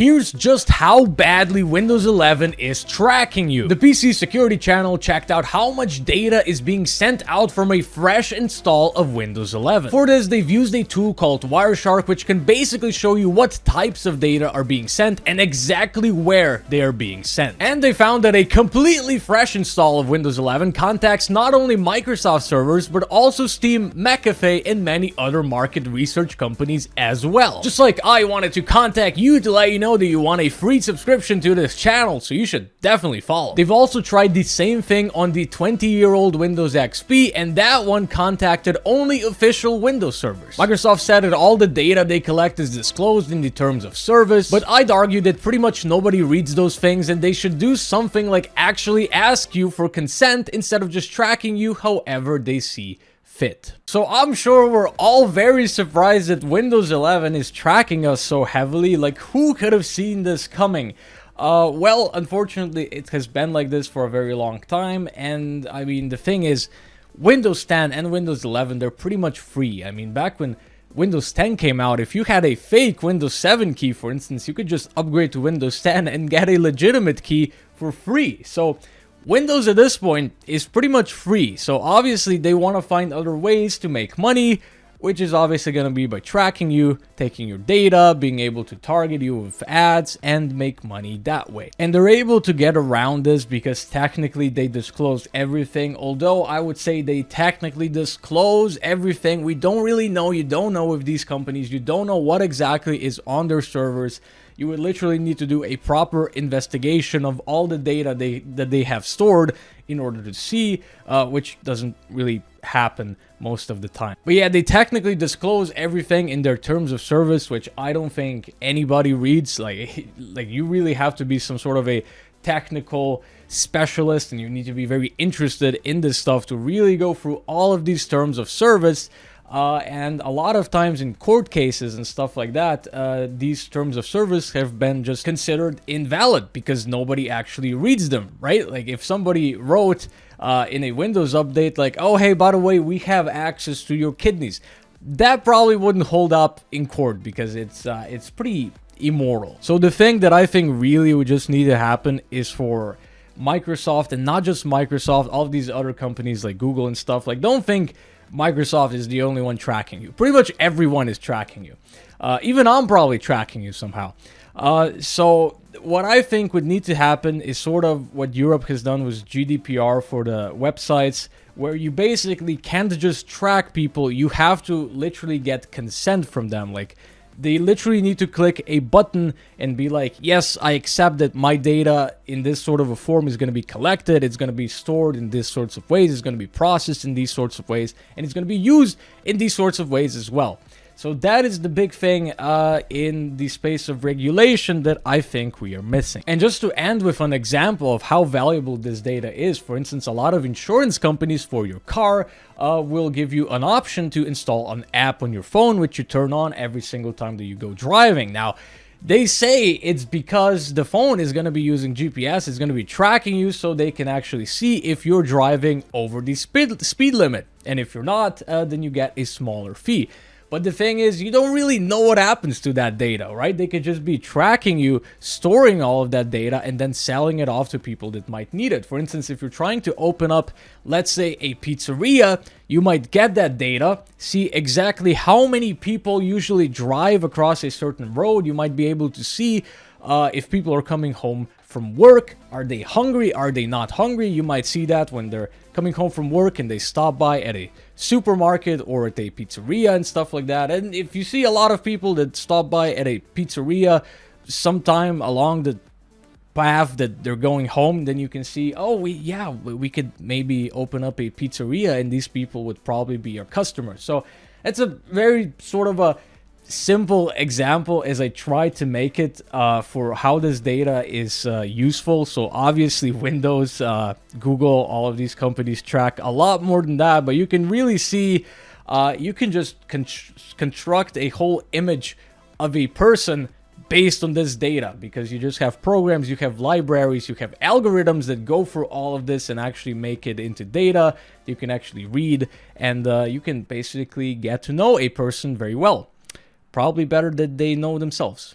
here's just how badly Windows 11 is tracking you. The PC security channel checked out how much data is being sent out from a fresh install of Windows 11. For this, they've used a tool called Wireshark, which can basically show you what types of data are being sent and exactly where they are being sent. And they found that a completely fresh install of Windows 11 contacts not only Microsoft servers, but also Steam, McAfee, and many other market research companies as well. Just like I wanted to contact you to let you know that you want a free subscription to this channel, so you should definitely follow. They've also tried the same thing on the 20-year-old Windows XP, and that one contacted only official Windows servers. Microsoft said that all the data they collect is disclosed in the terms of service, but I'd argue that pretty much nobody reads those things, and they should do something like actually ask you for consent instead of just tracking you however they see fit. So I'm sure we're all very surprised that Windows 11 is tracking us so heavily. Like, who could have seen this coming? Well, unfortunately, it has been like this for a very long time, and I mean, the thing is, Windows 10 and Windows 11, they're pretty much free. I mean, back when Windows 10 came out, if you had a fake Windows 7 key, for instance, you could just upgrade to Windows 10 and get a legitimate key for free. So Windows at this point is pretty much free, so obviously they want to find other ways to make money, which is obviously going to be by tracking you, taking your data, being able to target you with ads, and make money that way. And they're able to get around this because technically they disclose everything, although I would say they technically disclose everything. We don't really know. You don't know with these companies. You don't know what exactly is on their servers. You would literally need to do a proper investigation of all the data that they have stored in order to see, which doesn't really happen most of the time. But yeah, they technically disclose everything in their terms of service, which I don't think anybody reads. Like you really have to be some sort of a technical specialist, and you need to be very interested in this stuff to really go through all of these terms of service. And a lot of times in court cases and stuff like that, these terms of service have been just considered invalid because nobody actually reads them, right? Like if somebody wrote in a Windows update like, oh, hey, by the way, we have access to your kidneys, that probably wouldn't hold up in court because it's pretty immoral. So the thing that I think really would just need to happen is for Microsoft, and not just Microsoft, all of these other companies like Google and stuff, like, don't think Microsoft is the only one tracking you. Pretty much everyone is tracking you. Even I'm probably tracking you somehow. So what I think would need to happen is sort of what Europe has done with GDPR for the websites, where you basically can't just track people. You have to literally get consent from them. Like, they literally need to click a button and be like, yes, I accept that my data in this sort of a form is going to be collected, it's going to be stored in these sorts of ways, it's going to be processed in these sorts of ways, and it's going to be used in these sorts of ways as well. So that is the big thing in the space of regulation that I think we are missing. And just to end with an example of how valuable this data is, for instance, a lot of insurance companies for your car will give you an option to install an app on your phone, which you turn on every single time that you go driving. Now, they say it's because the phone is going to be using GPS, it's going to be tracking you so they can actually see if you're driving over the speed limit. And if you're not, then you get a smaller fee. But the thing is, you don't really know what happens to that data, right? They could just be tracking you, storing all of that data, and then selling it off to people that might need it. For instance, if you're trying to open up, let's say, a pizzeria, you might get that data, see exactly how many people usually drive across a certain road. You might be able to see if people are coming home from work. Are they hungry? Are they not hungry? You might see that when they're coming home from work and they stop by at a supermarket or at a pizzeria and stuff like that. And if you see a lot of people that stop by at a pizzeria sometime along the path that they're going home, then you can see, oh, we could maybe open up a pizzeria and these people would probably be your customers. So it's a very sort of a simple example as I try to make it for how this data is useful. So obviously Windows, Google, all of these companies track a lot more than that, but you can really see, you can just construct a whole image of a person based on this data, because you just have programs, you have libraries, you have algorithms that go through all of this and actually make it into data you can actually read, and you can basically get to know a person very well. Probably better than they know themselves.